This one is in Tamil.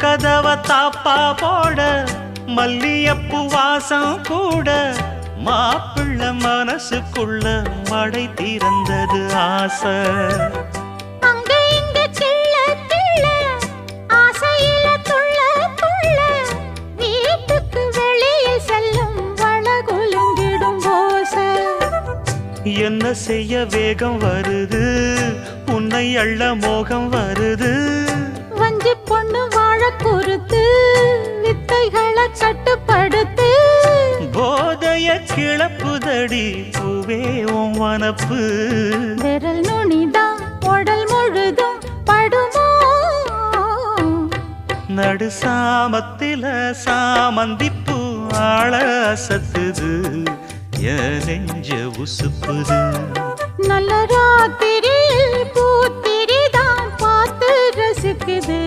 கதவ தாப்பா போட மல்லியப்பு வாசம் கூட மாப்பிள்ள மனசுக்குள்ள மடை திறந்தது ஆசை. அங்க இங்க கிள்ள கிள்ள ஆசையில துள்ள துள்ள வீட்டுக்கு வெளியே செல்லும் வளகுலுங்கிடும் ஓசை. என்ன செய்ய வேகம் வருது உன்னை அள்ள மோகம் வருது. வஞ்சி பொண்ணு வாழ குறுத்து வித்தைகளை கட்டுப்படுத்து. போதைய கிளப்புதடி பூவே உன் வனப்பு. விரல் நுனிதான் உடல் முழுதும் படுமோ. நடு சாமத்தில சாமந்திப்பூ ஆள அசத்துது என் நெஞ்ச உசுப்புது. நல்ல ராத்திரியில் பூத்திரிதான் பார்த்து ரசிக்குது.